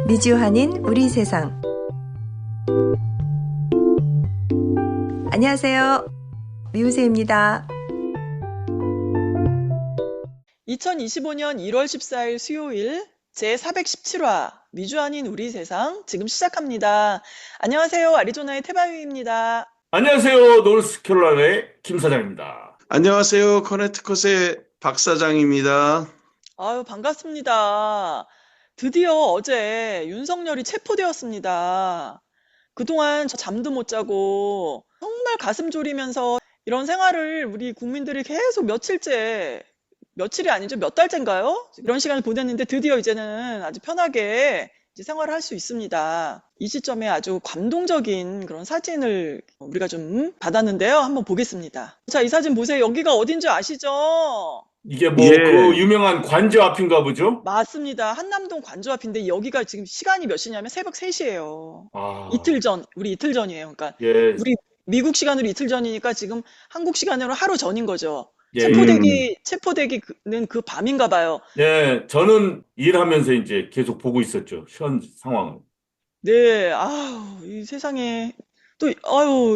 미주한인 우리 세상. 안녕하세요. 미우새입니다. 2025년 1월 14일 수요일 제417화 미주한인 우리 세상 지금 시작합니다. 안녕하세요. 아리조나의 태바유입니다. 안녕하세요. 노스캐롤라이나의 김 사장입니다. 안녕하세요. 커네티컷의 박 사장입니다. 아유, 반갑습니다. 드디어 어제 윤석열이 체포되었습니다. 그동안 저 잠도 못 자고 정말 가슴 졸이면서 이런 생활을 우리 국민들이 계속 며칠이 아니죠. 몇 달째인가요? 이런 시간을 보냈는데 드디어 이제는 아주 편하게 이제 생활을 할 수 있습니다. 이 시점에 아주 감동적인 그런 사진을 우리가 좀 받았는데요. 한번 보겠습니다. 자, 이 사진 보세요. 여기가 어딘지 아시죠? 이게 예. 그 유명한 관저 앞인가 보죠? 맞습니다. 한남동 관저 앞인데 여기가 지금 시간이 몇 시냐면 새벽 3시예요. 아, 우리 이틀 전이에요. 그러니까 예, 우리 미국 시간으로 이틀 전이니까 지금 한국 시간으로 하루 전인 거죠. 예, 체포되기는 그 밤인가 봐요. 예. 저는 일하면서 이제 계속 보고 있었죠. 현 상황을. 네, 아우, 이 세상에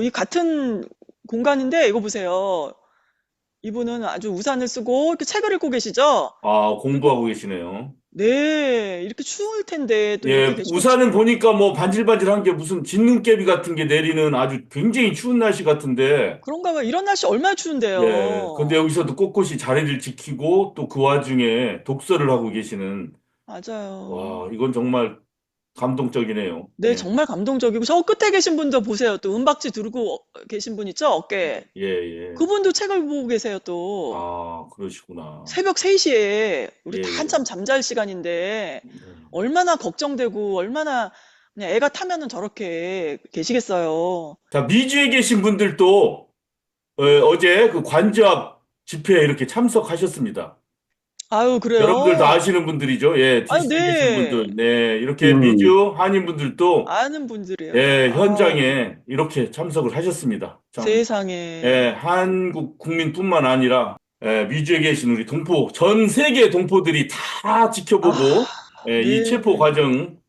이 같은 공간인데 이거 보세요. 이분은 아주 우산을 쓰고 이렇게 책을 읽고 계시죠? 아, 공부하고 계시네요. 네, 이렇게 추울 텐데 또 예, 이렇게 계시고 우산은 보니까 뭐 반질반질한 게 무슨 진눈깨비 같은 게 내리는 아주 굉장히 추운 날씨 같은데, 그런가 봐요. 이런 날씨 얼마나 추운데요. 예. 근데 여기서도 꼿꼿이 자리를 지키고 또 그 와중에 독서를 하고 계시는, 맞아요. 와, 이건 정말 감동적이네요. 네, 예, 정말 감동적이고 저 끝에 계신 분도 보세요. 또 은박지 두르고 계신 분 있죠? 어깨에. 예, 예. 그분도 책을 보고 계세요, 또. 아, 그러시구나. 새벽 3시에 우리 예, 다 예. 한참 잠잘 시간인데 네. 얼마나 걱정되고 얼마나 그냥 애가 타면은 저렇게 계시겠어요. 자, 미주에 계신 분들도 어제 그 관저 앞 집회에 이렇게 참석하셨습니다. 아유, 여러분들 다 그래요? 아시는 분들이죠. 예, 아유, DC에 계신 네. 분들. 네, 이렇게 미주 한인분들도 아는 분들이에요. 예, 아, 현장에 이렇게 참석을 하셨습니다. 참, 세상에. 예, 한국 국민뿐만 아니라 미주에 계신 우리 전 세계 동포들이 다 지켜보고 이 네. 체포 과정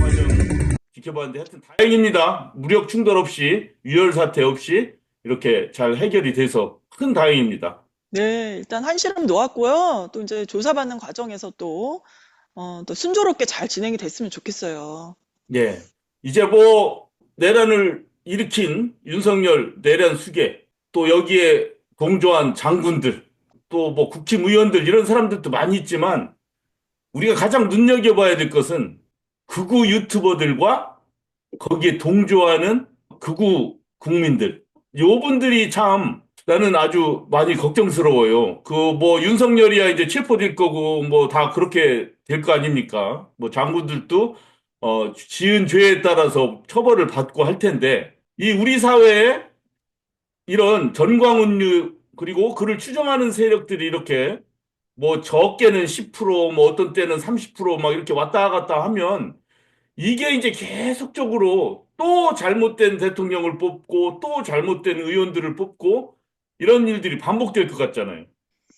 과정 지켜봤는데 하여튼 다행입니다. 무력 충돌 없이 유혈 사태 없이 이렇게 잘 해결이 돼서 큰 다행입니다. 네, 일단 한시름 놓았고요. 또 이제 조사받는 과정에서 또 순조롭게 잘 진행이 됐으면 좋겠어요. 예. 이제 뭐 내란을 일으킨 윤석열 내란 수계 또 여기에 동조한 장군들 또 뭐 국힘의원들 이런 사람들도 많이 있지만 우리가 가장 눈여겨봐야 될 것은 극우 유튜버들과 거기에 동조하는 극우 국민들. 요분들이 참 나는 아주 많이 걱정스러워요. 그 뭐 윤석열이야 이제 체포될 거고 뭐 다 그렇게 될 거 아닙니까? 뭐 장군들도 지은 죄에 따라서 처벌을 받고 할 텐데 이 우리 사회에 이런 전광훈 그리고 그를 추종하는 세력들이 이렇게 뭐 적게는 10%뭐 어떤 때는 30%막 이렇게 왔다 갔다 하면 이게 이제 계속적으로 또 잘못된 대통령을 뽑고 또 잘못된 의원들을 뽑고 이런 일들이 반복될 것 같잖아요.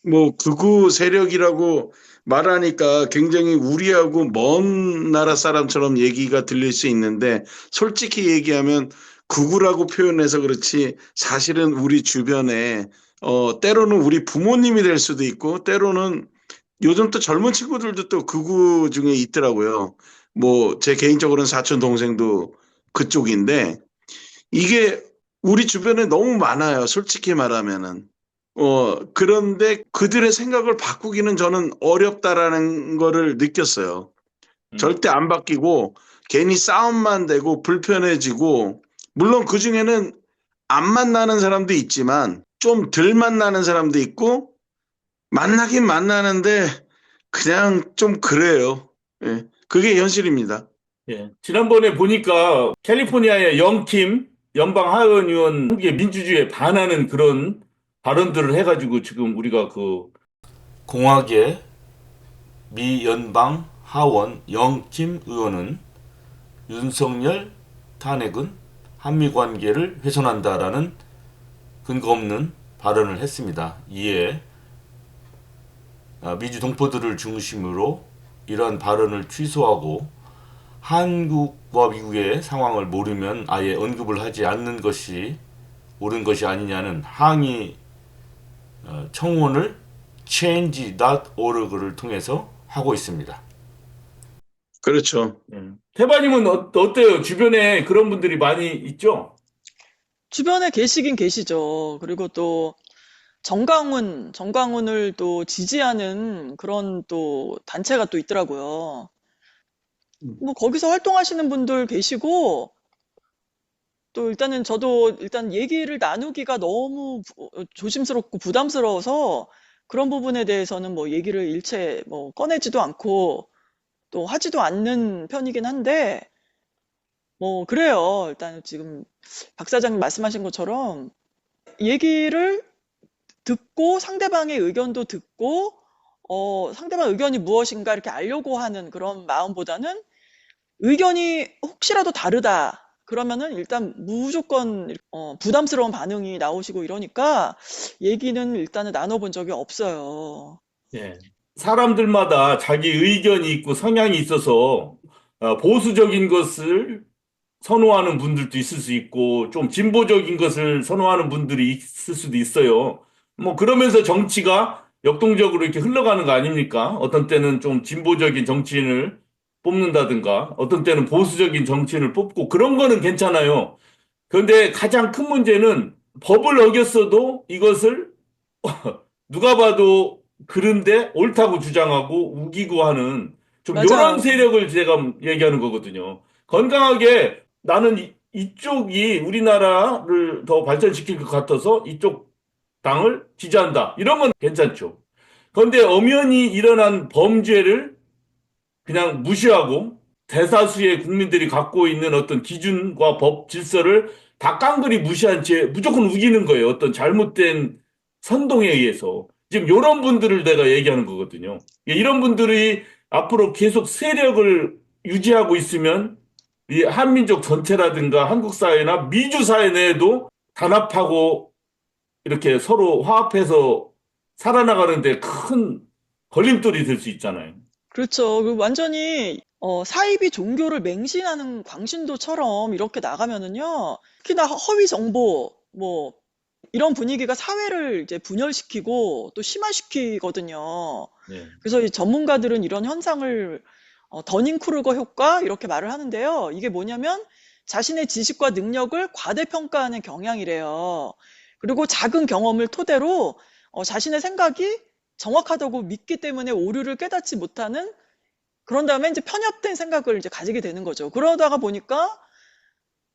뭐 극우 세력이라고 말하니까 굉장히 우리하고 먼 나라 사람처럼 얘기가 들릴 수 있는데 솔직히 얘기하면 극우라고 표현해서 그렇지 사실은 우리 주변에 때로는 우리 부모님이 될 수도 있고 때로는 요즘 또 젊은 친구들도 또 극우 중에 있더라고요. 뭐 제 개인적으로는 사촌 동생도 그쪽인데 이게 우리 주변에 너무 많아요. 솔직히 말하면은. 그런데 그들의 생각을 바꾸기는 저는 어렵다라는 거를 느꼈어요. 절대 안 바뀌고 괜히 싸움만 되고 불편해지고 물론 그중에는 안 만나는 사람도 있지만 좀 덜 만나는 사람도 있고 만나긴 만나는데 그냥 좀 그래요. 예, 그게 현실입니다. 예. 지난번에 보니까 캘리포니아의 영킴 연방 하원 의원 한국의 민주주의에 반하는 그런 발언들을 해가지고 지금 우리가 그 공화계 미 연방 하원 영킴 의원은 윤석열 탄핵은 한미 관계를 훼손한다라는 근거 없는 발언을 했습니다. 이에 미주 동포들을 중심으로 이러한 발언을 취소하고 한국과 미국의 상황을 모르면 아예 언급을 하지 않는 것이 옳은 것이 아니냐는 항의 청원을 change.org를 통해서 하고 있습니다. 그렇죠. 태바님은 어때요? 주변에 그런 분들이 많이 있죠? 주변에 계시긴 계시죠. 그리고 또 정광훈을 또 지지하는 그런 또 단체가 또 있더라고요. 뭐 거기서 활동하시는 분들 계시고 또 일단은 저도 일단 얘기를 나누기가 너무 조심스럽고 부담스러워서 그런 부분에 대해서는 뭐 얘기를 일체 뭐 꺼내지도 않고 또 하지도 않는 편이긴 한데 뭐 그래요. 일단 지금 박 사장님 말씀하신 것처럼 얘기를 듣고 상대방의 의견도 듣고 상대방 의견이 무엇인가 이렇게 알려고 하는 그런 마음보다는 의견이 혹시라도 다르다. 그러면은 일단 무조건 부담스러운 반응이 나오시고 이러니까 얘기는 일단은 나눠본 적이 없어요. 예. 사람들마다 자기 의견이 있고 성향이 있어서 보수적인 것을 선호하는 분들도 있을 수 있고 좀 진보적인 것을 선호하는 분들이 있을 수도 있어요. 뭐 그러면서 정치가 역동적으로 이렇게 흘러가는 거 아닙니까? 어떤 때는 좀 진보적인 정치인을 뽑는다든가 어떤 때는 보수적인 정치인을 뽑고 그런 거는 괜찮아요. 그런데 가장 큰 문제는 법을 어겼어도 이것을 누가 봐도 그런데 옳다고 주장하고 우기고 하는 좀 이런 맞아요. 세력을 제가 얘기하는 거거든요. 건강하게 나는 이쪽이 우리나라를 더 발전시킬 것 같아서 이쪽 당을 지지한다. 이런 건 괜찮죠. 그런데 엄연히 일어난 범죄를 그냥 무시하고 대다수의 국민들이 갖고 있는 어떤 기준과 법 질서를 다 깡그리 무시한 채 무조건 우기는 거예요. 어떤 잘못된 선동에 의해서. 지금 이런 분들을 내가 얘기하는 거거든요. 이런 분들이 앞으로 계속 세력을 유지하고 있으면 이 한민족 전체라든가 한국 사회나 미주 사회 내에도 단합하고 이렇게 서로 화합해서 살아나가는데 큰 걸림돌이 될 수 있잖아요. 그렇죠. 그 완전히 사이비 종교를 맹신하는 광신도처럼 이렇게 나가면은요. 특히나 허위 정보 뭐 이런 분위기가 사회를 이제 분열시키고 또 심화시키거든요. 네. 그래서 이 전문가들은 이런 현상을 더닝크루거 효과 이렇게 말을 하는데요. 이게 뭐냐면 자신의 지식과 능력을 과대평가하는 경향이래요. 그리고 작은 경험을 토대로 자신의 생각이 정확하다고 믿기 때문에 오류를 깨닫지 못하는 그런 다음에 이제 편협된 생각을 이제 가지게 되는 거죠. 그러다가 보니까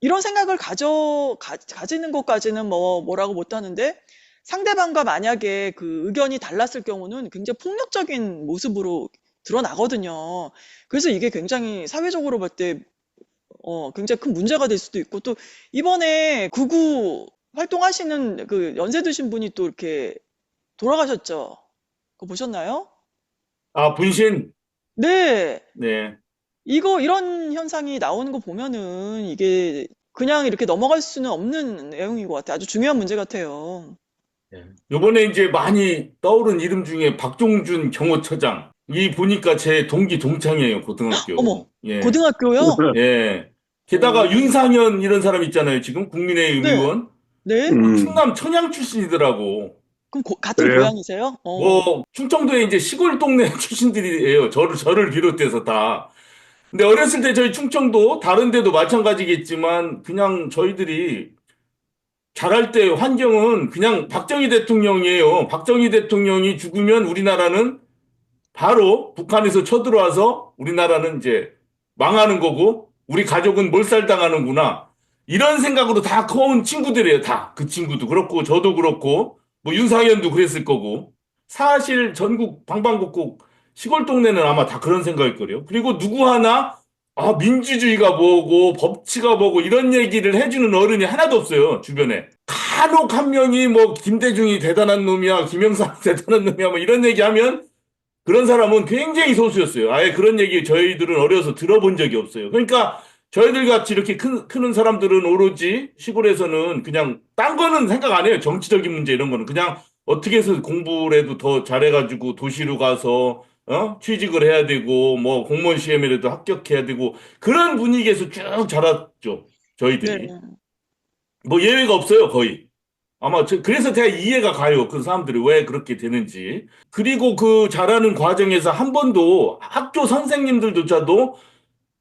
이런 생각을 가지는 것까지는 뭐라고 못하는데 상대방과 만약에 그 의견이 달랐을 경우는 굉장히 폭력적인 모습으로 드러나거든요. 그래서 이게 굉장히 사회적으로 볼 때 굉장히 큰 문제가 될 수도 있고 또 이번에 극우 활동하시는 그 연세 드신 분이 또 이렇게 돌아가셨죠. 그거 보셨나요? 아, 분신. 네. 네. 이런 현상이 나오는 거 보면은 이게 그냥 이렇게 넘어갈 수는 없는 내용인 것 같아요. 아주 중요한 문제 같아요. 요번에 이제 많이 떠오른 이름 중에 박종준 경호처장. 이 보니까 제 동기 동창이에요, 어머, 고등학교. 예. 고등학교요? 예. 게다가 오. 윤상현 이런 사람 있잖아요, 지금 국민의힘 네. 의원. 네? 충남 천양 출신이더라고. 그럼 같은 그래요? 고향이세요? 뭐 충청도에 이제 시골 동네 출신들이에요. 저를 비롯해서 다. 근데 어렸을 때 저희 충청도 다른 데도 마찬가지겠지만 그냥 저희들이 자랄 때 환경은 그냥 박정희 대통령이에요. 박정희 대통령이 죽으면 우리나라는 바로 북한에서 쳐들어와서 우리나라는 이제 망하는 거고 우리 가족은 몰살당하는구나. 이런 생각으로 다 커온 친구들이에요. 다. 그 친구도 그렇고 저도 그렇고 뭐 윤상현도 그랬을 거고 사실 전국 방방곡곡 시골 동네는 아마 다 그런 생각일 거예요. 그리고 누구 하나 민주주의가 뭐고 법치가 뭐고 이런 얘기를 해주는 어른이 하나도 없어요. 주변에. 간혹 한 명이 뭐 김대중이 대단한 놈이야, 김영삼이 대단한 놈이야 뭐 이런 얘기하면 그런 사람은 굉장히 소수였어요. 아예 그런 얘기 저희들은 어려서 들어본 적이 없어요. 그러니까 저희들 같이 이렇게 크는 사람들은 오로지 시골에서는 그냥 딴 거는 생각 안 해요. 정치적인 문제 이런 거는. 그냥 어떻게 해서 공부를 해도 더 잘해가지고 도시로 가서 취직을 해야 되고 뭐 공무원 시험이라도 합격해야 되고 그런 분위기에서 쭉 자랐죠. 네. 저희들이. 뭐 예외가 없어요, 거의. 아마 그래서 제가 이해가 가요. 그 사람들이 왜 그렇게 되는지. 그리고 그 자라는 과정에서 한 번도 학교 선생님들조차도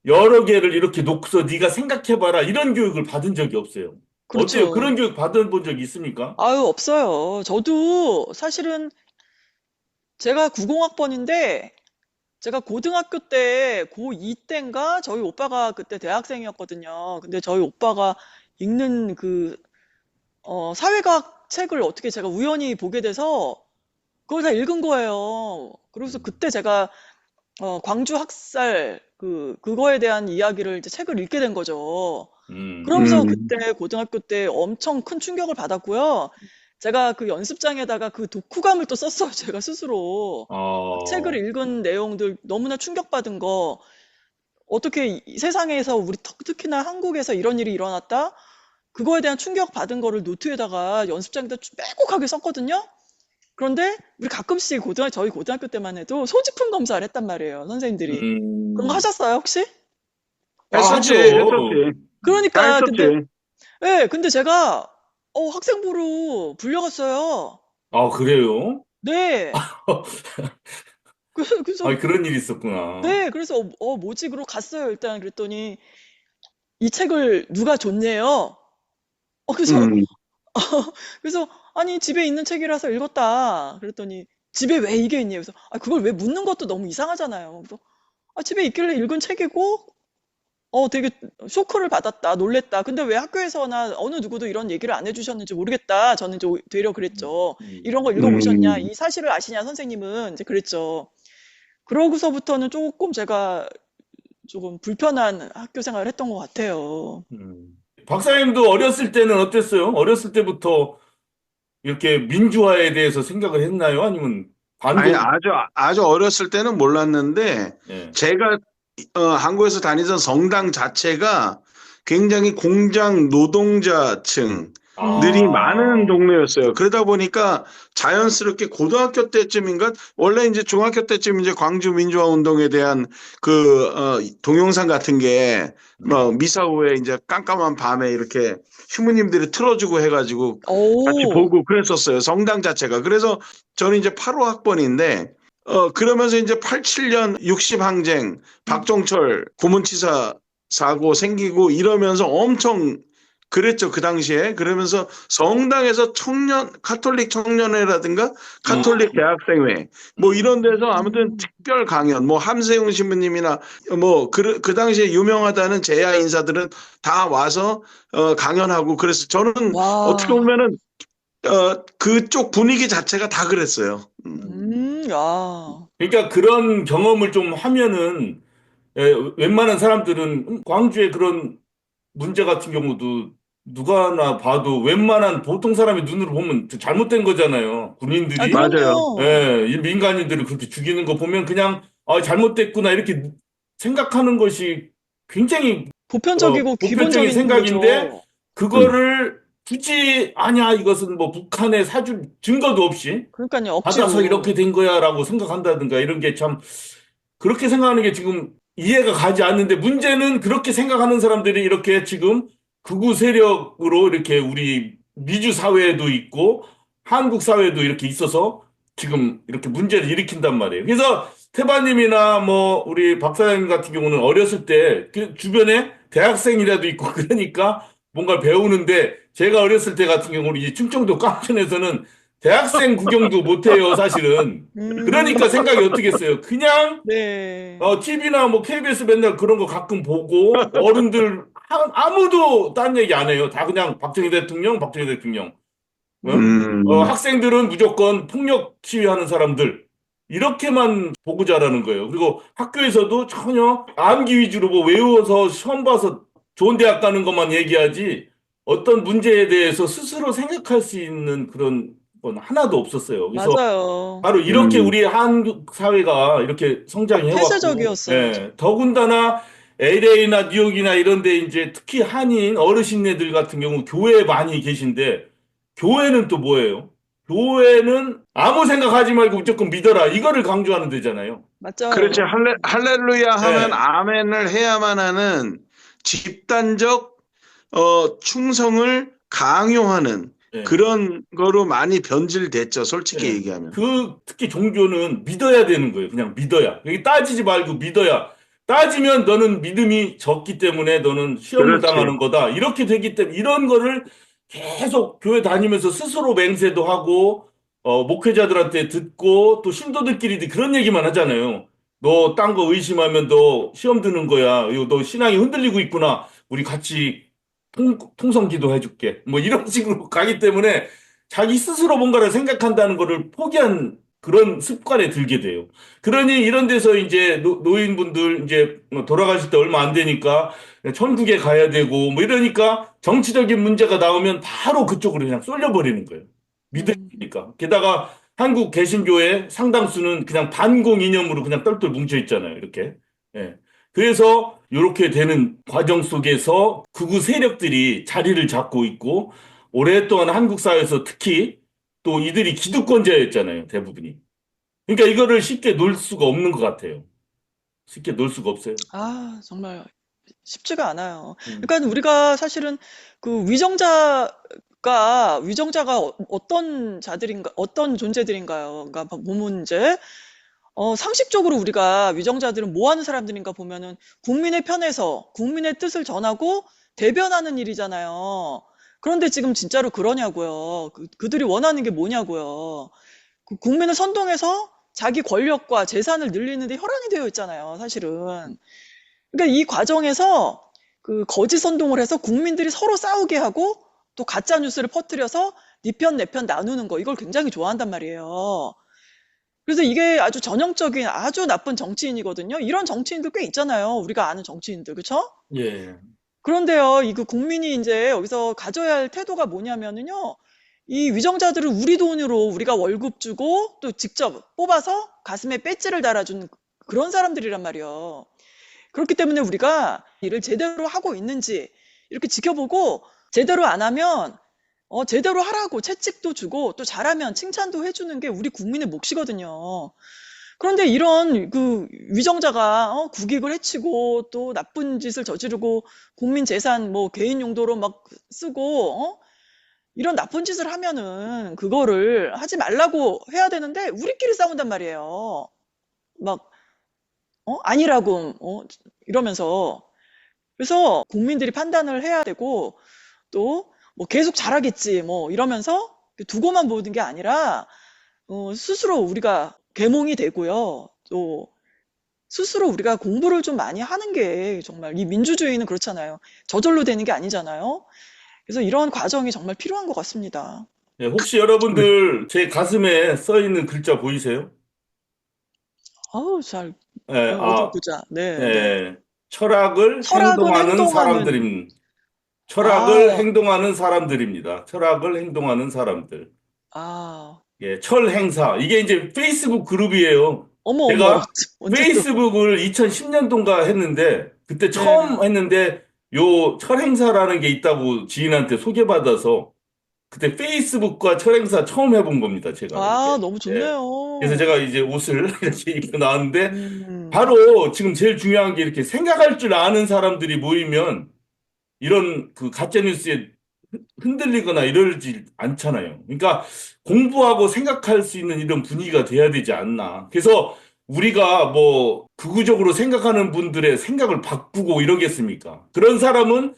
여러 개를 이렇게 놓고서 네가 생각해봐라 이런 교육을 받은 적이 없어요. 어때요? 그렇죠. 그런 교육 받은 적이 있습니까? 아유, 없어요. 저도 사실은 제가 90학번인데 제가 고등학교 때 고2 때인가 저희 오빠가 그때 대학생이었거든요. 근데 저희 오빠가 읽는 사회과학 책을 어떻게 제가 우연히 보게 돼서 그걸 다 읽은 거예요. 그래서 그때 제가 광주 학살 그거에 대한 이야기를 이제 책을 읽게 된 거죠. 음, 그러면서 음. 그때 고등학교 때 엄청 큰 충격을 받았고요. 제가 그 연습장에다가 그 독후감을 또 썼어요. 제가 스스로. 그 책을 어, 읽은 내용들 너무나 충격받은 거 어떻게 이 세상에서 특히나 한국에서 이런 일이 일어났다? 그거에 대한 충격받은 거를 노트에다가 연습장에다 빼곡하게 썼거든요. 그런데 우리 가끔씩 저희 고등학교 때만 해도 소지품 검사를 했단 말이에요, 선생님들이. 그런 거 음, 하셨어요, 혹시? 했었지, 하죠. 했었지. 다 그러니까 했었지. 근데 제가 학생부로 불려갔어요. 그래요? 네. 그래서 그런 일이 있었구나. 네, 그래서 뭐지? 그러고 갔어요. 일단 그랬더니 이 책을 누가 줬네요. 그래서 음. 그래서 아니 집에 있는 책이라서 읽었다. 그랬더니 집에 왜 이게 있니? 그래서 그걸 왜 묻는 것도 너무 이상하잖아요. 그래서 집에 있길래 읽은 책이고 되게 쇼크를 받았다, 놀랬다. 근데 왜 학교에서나 어느 누구도 이런 얘기를 안 해주셨는지 모르겠다. 저는 이제 되려 그랬죠. 이런 거 읽어보셨냐? 음. 이 사실을 아시냐, 선생님은? 이제 그랬죠. 그러고서부터는 조금 제가 조금 불편한 학교 생활을 했던 것 같아요. 음. 박사님도 어렸을 때는 어땠어요? 어렸을 때부터 이렇게 민주화에 대해서 생각을 했나요? 아니면 아니, 반동? 아주 어렸을 때는 몰랐는데, 예. 제가 한국에서 다니던 성당 자체가 굉장히 공장 노동자층, 들이 많은 아, 동네였어요. 그러다 보니까 자연스럽게 고등학교 때쯤인가, 원래 이제 중학교 때쯤 이제 광주 민주화 운동에 대한 동영상 같은 게, 미사 후에 이제 깜깜한 밤에 이렇게 신부님들이 틀어주고 해가지고 같이 오, 보고 그랬었어요. 성당 자체가. 그래서 저는 이제 8호 학번인데, 그러면서 이제 87년 60항쟁, 박종철 고문치사 사고 생기고 이러면서 엄청 그랬죠, 그 당시에. 그러면서 성당에서 카톨릭 청년회라든가 카톨릭 대학생회, 뭐 이런 데서 아무튼 특별 강연, 뭐 함세웅 신부님이나 뭐 그 당시에 유명하다는 제야 인사들은 다 와서 강연하고 그래서 저는 어떻게 와, 보면은 그쪽 분위기 자체가 다 그랬어요. 야, 그러니까 그런 경험을 좀 하면은 웬만한 사람들은 광주의 그런 문제 같은 경우도 누가나 봐도 웬만한 보통 사람의 눈으로 보면 잘못된 거잖아요. 군인들이 맞아요. 그럼요. 이 민간인들을 그렇게 죽이는 거 보면 그냥 잘못됐구나 이렇게 생각하는 것이 굉장히 보편적이고 보편적인 기본적인 생각인데 거죠. 음. 그거를 굳이 아니야 이것은 뭐 북한의 사주 증거도 없이 그러니까요, 받아서 이렇게 억지로. 된 거야라고 생각한다든가 이런 게 참 그렇게 생각하는 게 지금 이해가 가지 않는데 문제는 그렇게 생각하는 사람들이 이렇게 지금 극우 세력으로 이렇게 우리 미주 사회에도 있고 한국 사회에도 이렇게 있어서 지금 이렇게 문제를 일으킨단 말이에요. 그래서 스테바님이나 뭐 우리 박사장님 같은 경우는 어렸을 때 그 주변에 대학생이라도 있고 그러니까 뭔가 배우는데 제가 어렸을 때 같은 경우는 이 충청도 깡천에서는 대학생 구경도 못 해요, 사실은. 그러니까 생각이 어떻겠어요? 그냥 네. TV나 뭐 KBS 맨날 그런 거 가끔 보고 어른들 아무도 딴 얘기 안 해요. 다 그냥 박정희 대통령, 박정희 대통령. 어? 음, 학생들은 무조건 폭력 시위하는 사람들. 이렇게만 보고 자라는 거예요. 그리고 학교에서도 전혀 암기 위주로 뭐 외워서 시험 봐서 좋은 대학 가는 것만 얘기하지 어떤 문제에 대해서 스스로 생각할 수 있는 그런 건 하나도 없었어요. 그래서 맞아요. 바로 이렇게 음, 우리 한국 사회가 이렇게 성장해 왔고, 폐쇄적이었어요. 더군다나 LA나 뉴욕이나 이런 데 이제 특히 한인 어르신네들 같은 경우 교회에 많이 계신데, 교회는 또 뭐예요? 교회는 아무 생각하지 말고 무조건 믿어라. 이거를 강조하는 데잖아요. 그렇지. 맞아요. 할렐루야 하면 예, 아멘을 해야만 하는 집단적 충성을 강요하는 예. 그런 거로 많이 변질됐죠. 솔직히 예. 얘기하면. 특히 종교는 믿어야 되는 거예요. 그냥 믿어야. 여기 따지지 말고 믿어야. 따지면 너는 믿음이 적기 때문에 너는 시험을 그렇지. 당하는 거다. 이렇게 되기 때문에 이런 거를 계속 교회 다니면서 스스로 맹세도 하고, 목회자들한테 듣고, 또 신도들끼리도 그런 얘기만 하잖아요. 너 딴 거 의심하면 너 시험 드는 거야. 이거 너 신앙이 흔들리고 있구나. 우리 같이 통성 기도해 줄게. 뭐 이런 식으로 가기 때문에 자기 스스로 뭔가를 생각한다는 거를 포기한 그런 습관에 들게 돼요. 그러니 이런 데서 이제 노인분들 이제 뭐 돌아가실 때 얼마 안 되니까 천국에 가야 되고 뭐 이러니까 정치적인 문제가 나오면 바로 그쪽으로 그냥 쏠려버리는 거예요. 음. 믿으니까. 게다가 한국 개신교의 상당수는 그냥 반공 이념으로 그냥 똘똘 뭉쳐 있잖아요. 이렇게. 예. 그래서 이렇게 되는 과정 속에서 극우 세력들이 자리를 잡고 있고 오랫동안 한국 사회에서 특히 또 이들이 기득권자였잖아요, 대부분이. 그러니까 이거를 쉽게 놓을 수가 없는 것 같아요. 쉽게 놓을 수가 없어요. 아, 정말 쉽지가 않아요. 음. 그러니까 우리가 사실은 그 위정자가 어떤 자들인가, 어떤 존재들인가요? 그러니까 보면 이제 상식적으로 우리가 위정자들은 뭐 하는 사람들인가 보면은 국민의 편에서 국민의 뜻을 전하고 대변하는 일이잖아요. 그런데 지금 진짜로 그러냐고요. 그들이 원하는 게 뭐냐고요. 국민을 선동해서 자기 권력과 재산을 늘리는 데 혈안이 되어 있잖아요, 사실은. 그러니까 이 과정에서 그 거짓 선동을 해서 국민들이 서로 싸우게 하고 또 가짜 뉴스를 퍼뜨려서 네 편 내 편 나누는 거 이걸 굉장히 좋아한단 말이에요. 그래서 이게 아주 전형적인 아주 나쁜 정치인이거든요. 이런 정치인들 꽤 있잖아요. 우리가 아는 정치인들, 그렇죠? 예. 그런데요, 이 그 국민이 이제 여기서 가져야 할 태도가 뭐냐면은요, 이 위정자들을 우리 돈으로 우리가 월급 주고 또 직접 뽑아서 가슴에 배지를 달아준 그런 사람들이란 말이에요. 그렇기 때문에 우리가 일을 제대로 하고 있는지 이렇게 지켜보고 제대로 안 하면 제대로 하라고 채찍도 주고 또 잘하면 칭찬도 해주는 게 우리 국민의 몫이거든요. 그런데 이런 그 위정자가 국익을 해치고 또 나쁜 짓을 저지르고 국민 재산 뭐 개인 용도로 막 쓰고 이런 나쁜 짓을 하면은 그거를 하지 말라고 해야 되는데 우리끼리 싸운단 말이에요. 막 아니라고 이러면서 그래서 국민들이 판단을 해야 되고 또 뭐 계속 잘하겠지 뭐 이러면서 두고만 보는 게 아니라 스스로 우리가 계몽이 되고요. 또 스스로 우리가 공부를 좀 많이 하는 게 정말 이 민주주의는 그렇잖아요. 저절로 되는 게 아니잖아요. 그래서 이런 과정이 정말 필요한 것 같습니다. 예, 혹시 여러분들 제 가슴에 써 있는 글자 보이세요? 아우, 잘, 예, 어디 보자. 네, 네. 예. 철학을 철학을 행동하는 행동하는, 사람들입니다. 철학을 아, 행동하는 사람들입니다. 철학을 행동하는 사람들. 아, 예, 철행사. 이게 이제 페이스북 그룹이에요. 어머, 어머, 제가 언제 또, 페이스북을 2010년도인가 했는데, 그때 네. 처음 했는데, 요 철행사라는 게 있다고 지인한테 소개받아서, 그때 페이스북과 철행사 처음 해본 겁니다, 제가. 이렇게. 아, 너무 예. 그래서 좋네요. 제가 이제 옷을 이렇게 입고 나왔는데, 음, 바로 지금 제일 중요한 게 이렇게 생각할 줄 아는 사람들이 모이면, 이런 그 가짜뉴스에 흔들리거나 이러지 않잖아요. 그러니까 공부하고 생각할 수 있는 이런 분위기가 돼야 되지 않나. 그래서 우리가 뭐 극우적으로 생각하는 분들의 생각을 바꾸고 이러겠습니까? 그런 사람은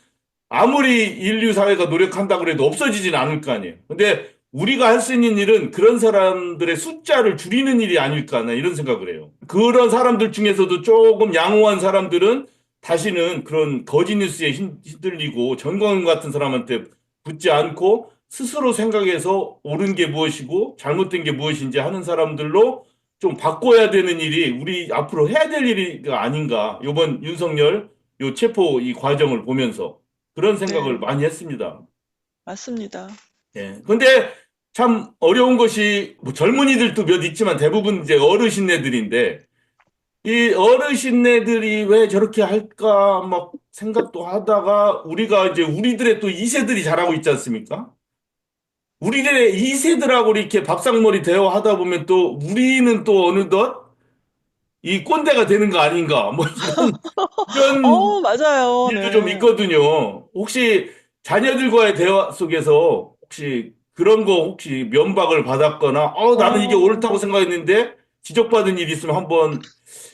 아무리 인류 사회가 노력한다고 해도 없어지진 않을 거 아니에요. 근데 우리가 할 수 있는 일은 그런 사람들의 숫자를 줄이는 일이 아닐까, 나 이런 생각을 해요. 그런 사람들 중에서도 조금 양호한 사람들은 다시는 그런 거짓 뉴스에 흔들리고 전광훈 같은 사람한테 붙지 않고 스스로 생각해서 옳은 게 무엇이고 잘못된 게 무엇인지 하는 사람들로 좀 바꿔야 되는 일이 우리 앞으로 해야 될 일이가 아닌가. 이번 윤석열 요 체포 이 과정을 보면서 그런 생각을 네, 많이 했습니다. 맞습니다. 예. 근데 참 어려운 것이 뭐 젊은이들도 몇 있지만 대부분 이제 어르신네들인데 이 어르신네들이 왜 저렇게 할까 막 생각도 하다가 우리가 이제 우리들의 또 2세들이 잘하고 있지 않습니까? 우리들의 2세들하고 이렇게 밥상머리 대화하다 보면 또 우리는 또 어느덧 이 꼰대가 되는 거 아닌가 뭐 이런 맞아요. 일도 좀 네. 있거든요. 혹시 자녀들과의 대화 속에서 혹시 그런 거 혹시 면박을 받았거나, 나는 이게 옳다고 어, 생각했는데 지적받은 일이 있으면 한번,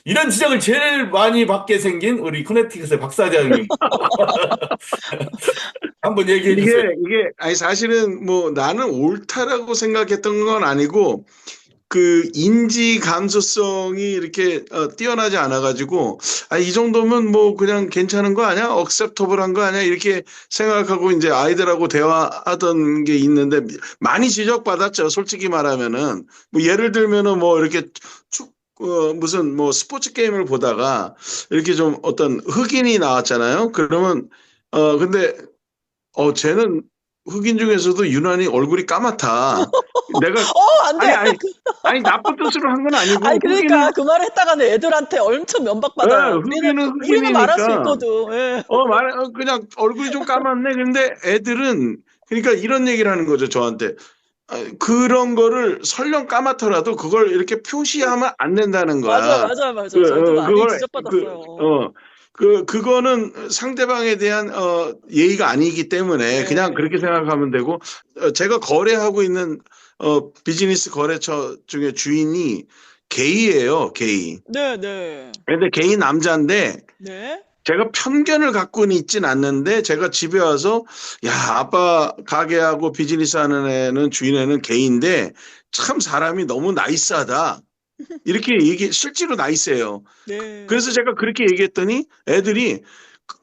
이런 지적을 제일 많이 받게 생긴 우리 커네티컷의 박 사장님 한번 얘기해 이게, 주세요. 아니, 사실은 뭐 나는 옳다라고 생각했던 건 아니고, 그 인지 감수성이 이렇게 뛰어나지 않아가지고, 이 정도면 뭐 그냥 괜찮은 거 아니야? 억셉터블한 거 아니야? 이렇게 생각하고 이제 아이들하고 대화하던 게 있는데, 많이 지적받았죠. 솔직히 말하면은. 뭐 예를 들면은 뭐 이렇게 무슨 뭐 스포츠 게임을 보다가 이렇게 좀 어떤 흑인이 나왔잖아요. 그러면, 근데 쟤는 흑인 중에서도 유난히 얼굴이 까맣다. 내가, 안 아니, 돼. 아니, 아니, 나쁜 뜻으로 한 건 아니, 아니고, 그러니까 그 말을 했다가는 애들한테 엄청 면박받아요. 흑인은 우리는 말할 수 흑인이니까, 있거든. 예. 그냥 얼굴이 좀 까맣네. 근데 애들은, 그러니까 이런 얘기를 하는 거죠, 저한테. 그런 거를 설령 까맣더라도 그걸 이렇게 표시하면 안 된다는 맞아, 거야. 맞아, 맞아. 저도 많이 지적받았어요. 그거는 상대방에 대한 예의가 아니기 때문에 그냥 네. 그렇게 생각하면 되고, 제가 거래하고 있는 비즈니스 거래처 중에 주인이 게이예요, 게이. 네, 네. 근데 게이 남자인데 네. 제가 편견을 갖고는 있진 않는데 제가 집에 와서 야, 아빠 가게하고 비즈니스 하는 애는 주인애는 게이인데 참 사람이 너무 나이스하다. 이렇게 실제로 나이스해요. 네. 그래서 제가 그렇게 얘기했더니 애들이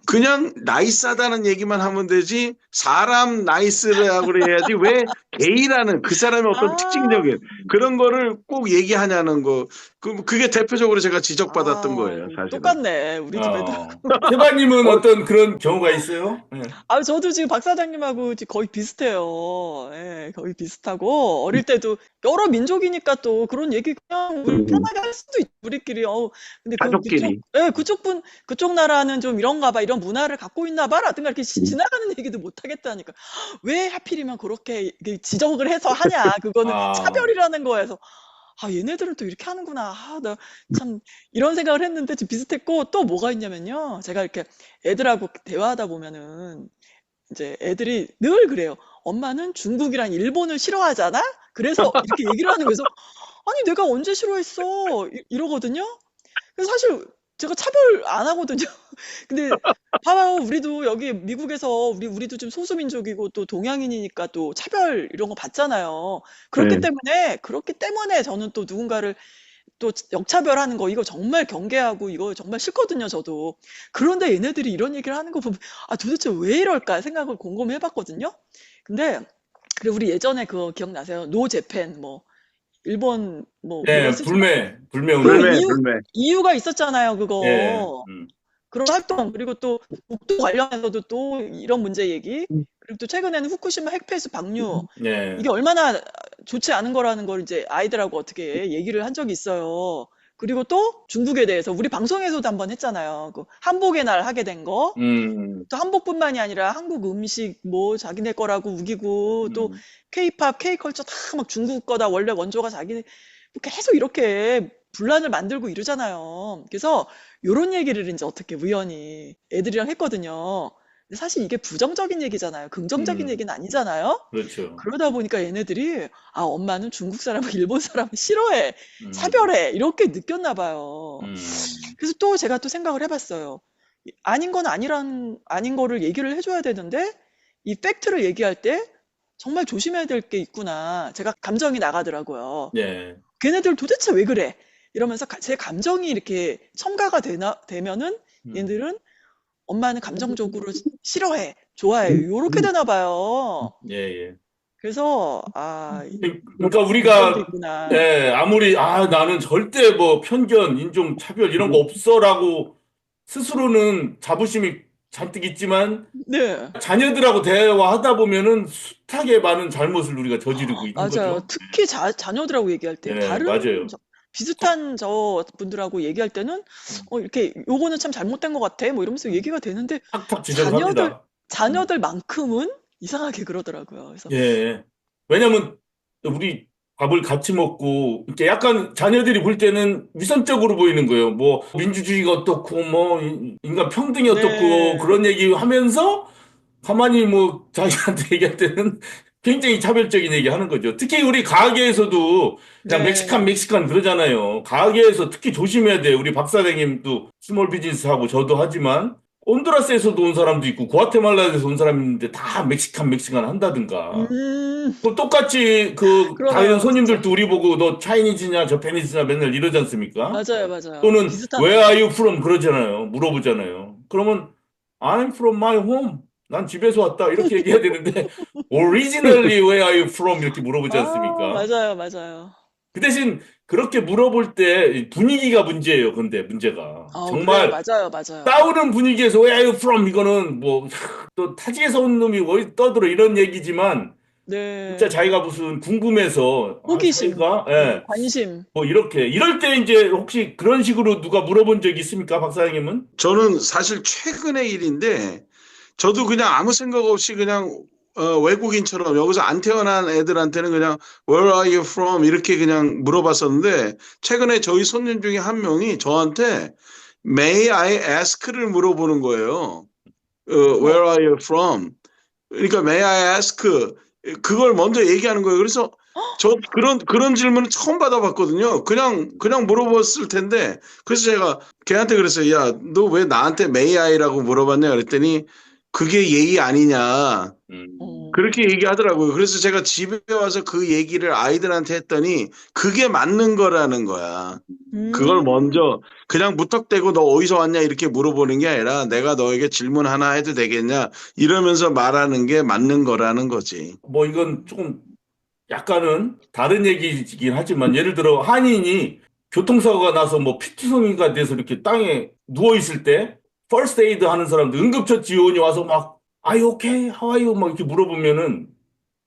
그냥 나이스하다는 얘기만 하면 되지 사람 나이스라고 그래야지 왜 게이라는 그 사람의 어떤 아, 특징적인 그런 거를 꼭 얘기하냐는 거. 그게 대표적으로 제가 지적받았던 아, 거예요, 사실은. 똑같네. 우리 집 애들. 세바님은 어, 어떤 그런 경우가 있어요? 예. 저도 지금 박 사장님하고 지금 거의 비슷해요. 예, 거의 비슷하고, 어릴 때도 여러 민족이니까 또 그런 얘기 그냥 우리 편하게 할 수도 있죠, 우리끼리. 근데 가족끼리. 그쪽 나라는 좀 이런가 봐, 이런 문화를 갖고 있나 봐, 라든가 이렇게 지나가는 얘기도 못 하겠다니까. 왜 하필이면 그렇게 이렇게 지적을 해서 하냐, 그거는 아, 차별이라는 거에서. 얘네들은 또 이렇게 하는구나. 나 참 이런 생각을 했는데 좀 비슷했고, 또 뭐가 있냐면요. 제가 이렇게 애들하고 대화하다 보면은 이제 애들이 늘 그래요. 엄마는 중국이랑 일본을 싫어하잖아? 그래서 이렇게 얘기를 하는 거예요. 그래서 아니, 내가 언제 싫어했어? 이러거든요. 그래서 사실 제가 차별 안 하거든요. 근데 봐봐요. 우리도 여기 미국에서 우리도 좀 소수민족이고 또 동양인이니까 또 차별 이런 거 받잖아요. 네. 그렇기 때문에 저는 또 누군가를 또 역차별하는 거 이거 정말 경계하고 이거 정말 싫거든요, 저도. 그런데 얘네들이 이런 얘기를 하는 거 보면 도대체 왜 이럴까 생각을 곰곰이 해봤거든요. 근데 그래, 우리 예전에 그거 기억나세요? 노 재팬 뭐 일본 뭐 물건 예, 쓰지 마. 불매 그 운동. 불매, 불매. 이유가 있었잖아요, 예, 그거. 그런 활동, 그리고 또 북도 관련해서도 또 이런 문제 얘기, 그리고 또 최근에는 후쿠시마 핵폐수 방류, 예, 이게 얼마나 좋지 않은 거라는 걸 이제 아이들하고 어떻게 얘기를 한 적이 있어요. 그리고 또 중국에 대해서 우리 방송에서도 한번 했잖아요. 그 한복의 날 하게 된 거. 음, 또 한복뿐만이 아니라 한국 음식 뭐 자기네 거라고 우기고, 또 음. 케이팝, 케이컬처 다 막 중국 거다, 원래 원조가 자기네, 계속 이렇게 분란을 만들고 이러잖아요. 그래서 요런 얘기를 이제 어떻게 우연히 애들이랑 했거든요. 근데 사실 이게 부정적인 얘기잖아요. 긍정적인 음, 얘기는 아니잖아요. 그렇죠. 그러다 보니까 얘네들이 엄마는 중국 사람을 일본 사람을 싫어해, 음, 차별해 이렇게 느꼈나 봐요. 음, 그래서 또 제가 또 생각을 해봤어요. 아닌 건 아닌 거를 얘기를 해줘야 되는데 이 팩트를 얘기할 때 정말 조심해야 될 게 있구나. 제가 감정이 나가더라고요. 예, 걔네들 도대체 왜 그래? 이러면서 제 감정이 이렇게 첨가가 되면은 음. 얘네들은 엄마는 감정적으로 싫어해, 좋아해. 요렇게 되나 봐요. 예, 예. 그래서, 그러니까 그런 게 우리가 있구나. 예, 아무리 나는 절대 뭐 편견, 인종 차별 이런 거 없어라고 스스로는 자부심이 잔뜩 있지만 네, 자녀들하고 대화하다 보면은 숱하게 많은 잘못을 우리가 저지르고 있는 맞아요. 거죠. 특히 자녀들하고 얘기할 때, 예, 맞아요. 비슷한 저 분들하고 얘기할 때는, 이렇게, 요거는 참 잘못된 것 같아. 뭐 이러면서 얘기가 되는데, 탁탁 자녀들, 지적합니다. 음. 자녀들만큼은 이상하게 그러더라고요. 그래서, 예. 왜냐면 우리 밥을 같이 먹고 이렇게 약간 자녀들이 볼 때는 위선적으로 보이는 거예요. 뭐 민주주의가 어떻고 뭐 인간 평등이 어떻고 네, 그런 얘기 하면서 가만히 뭐 자기한테 얘기할 때는 굉장히 차별적인 얘기 하는 거죠. 특히 우리 가게에서도 그냥 네, 멕시칸 그러잖아요. 가게에서 특히 조심해야 돼요. 우리 박 사장님도 스몰 비즈니스 하고 저도 하지만 온두라스에서도 온 사람도 있고 구아테말라에서 온 사람이 있는데 다 멕시칸 한다든가. 음, 또 똑같이 그 다른 그러네요, 진짜. 손님들도 우리 보고 너 차이니즈냐 저페니즈냐 맨날 이러지 않습니까? 맞아요, 맞아요. 또는 Where 비슷하네요. are you from 그러잖아요. 물어보잖아요. 그러면 I'm from my home. 난 집에서 왔다. 이렇게 얘기해야 되는데 Originally where are you from 이렇게 물어보지 않습니까? 맞아요, 맞아요. 그 대신 그렇게 물어볼 때 분위기가 문제예요. 근데 문제가 그래요, 정말 맞아요, 맞아요. 싸우는 분위기에서 Where are you from 이거는 뭐 또 타지에서 온 놈이 어디 떠들어 이런 얘기지만 진짜 네. 자기가 무슨 궁금해서 호기심, 사이가 예. 관심. 뭐 이렇게 이럴 때 이제 혹시 그런 식으로 누가 물어본 적이 있습니까, 박사장님은? 저는 사실 최근의 일인데 저도 그냥 아무 생각 없이 그냥 외국인처럼 여기서 안 태어난 애들한테는 그냥 Where are you from? 이렇게 그냥 물어봤었는데 최근에 저희 손님 중에 한 명이 저한테 May I ask를 물어보는 거예요. 어머, Where are you from? 그러니까 May I ask 그걸 먼저 얘기하는 거예요. 그래서 저 그런 질문은 처음 받아봤거든요. 그냥 물어봤을 텐데 그래서 제가 걔한테 그랬어요. 야, 너 왜 나한테 May I라고 물어봤냐 그랬더니 그게 예의 아니냐. 음, 어, 그렇게 얘기하더라고요. 그래서 제가 집에 와서 그 얘기를 아이들한테 했더니 그게 맞는 거라는 거야. 그걸 음, 먼저 그냥 무턱대고 너 어디서 왔냐 이렇게 물어보는 게 아니라 내가 너에게 질문 하나 해도 되겠냐 이러면서 말하는 게 맞는 거라는 거지. 뭐 이건 조금 약간은 다른 얘기이긴 하지만 예를 들어 한인이 교통사고가 나서 뭐 피투성이가 돼서 이렇게 땅에 누워 있을 때 퍼스트 에이드 하는 사람들 응급처치 요원이 와서 막 Are you okay? How are you? 막 이렇게 물어보면은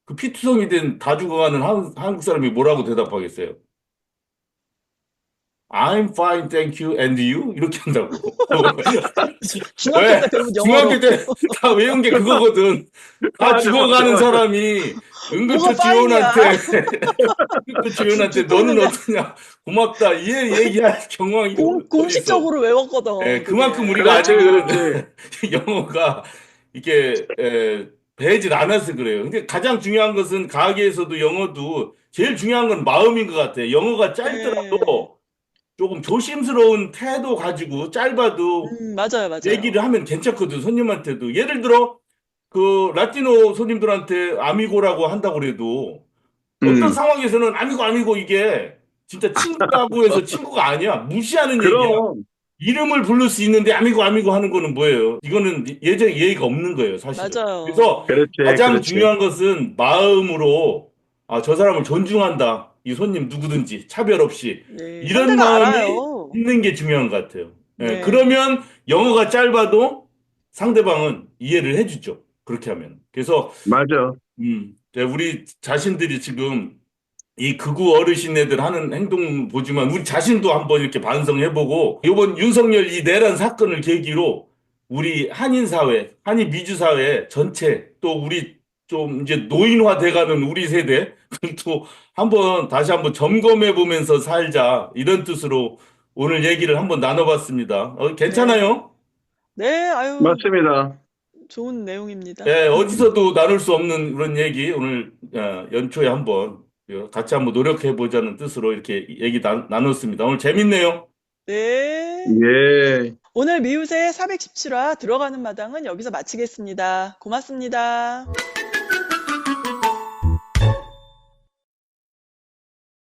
그 피투성이 된 다 죽어가는 한국 사람이 뭐라고 대답하겠어요? I'm fine, thank you, and you? 이렇게 한다고. 중학교 때 왜? 배운 중학교 영어로. 때 다 외운 게 그거거든. 다 맞아, 맞아, 죽어가는 맞아. 사람이 뭐가 응급처치 파인이야. 요원한테, 응급처치 요원한테 죽고 너는 있는데 어떠냐? 고맙다. 얘기할 경황이 어디 있어? 공식적으로 외웠거든, 예, 그만큼 그게. 우리가 그렇지, 아직은 그렇지. 영어가 이게 배질 않아서 그래요. 근데 가장 중요한 것은 가게에서도 영어도 제일 중요한 건 마음인 것 같아요. 영어가 네. 짧더라도 조금 조심스러운 태도 가지고 짧아도 맞아요, 맞아요. 얘기를 하면 괜찮거든, 손님한테도. 예를 들어, 그, 라티노 손님들한테 아미고라고 한다고 그래도 어떤 음, 상황에서는 아미고 이게 진짜 친구라고 해서 친구가 아니야. 무시하는 얘기야. 그럼. 이름을 부를 수 있는데 아미고 하는 거는 뭐예요? 이거는 예의가 없는 거예요, 사실은. 그래서 맞아요. 그렇지, 가장 그렇지. 중요한 것은 마음으로 저 사람을 존중한다. 이 손님 누구든지 차별 없이 네. 이런 상대가 마음이 알아요. 있는 게 중요한 것 같아요. 예, 네. 그러면 영어가 짧아도 상대방은 이해를 해주죠. 그렇게 하면. 그래서 맞아. 우리 자신들이 지금 이 극우 어르신애들 하는 행동 보지만 우리 자신도 한번 이렇게 반성해보고 이번 윤석열 이 내란 사건을 계기로 우리 한인 사회, 한인 미주 사회 전체 또 우리 좀 이제 노인화 돼가는 우리 세대 또 다시 한번 점검해 보면서 살자 이런 뜻으로 오늘 얘기를 한번 나눠봤습니다. 네. 괜찮아요? 네, 아유, 맞습니다. 좋은 내용입니다. 예, 어디서도 나눌 수 없는 그런 얘기 오늘 연초에 한번 같이 한번 노력해 보자는 뜻으로 이렇게 얘기 나눴습니다. 오늘 재밌네요. 네. 예. 오늘 미우새 417화 들어가는 마당은 여기서 마치겠습니다. 고맙습니다.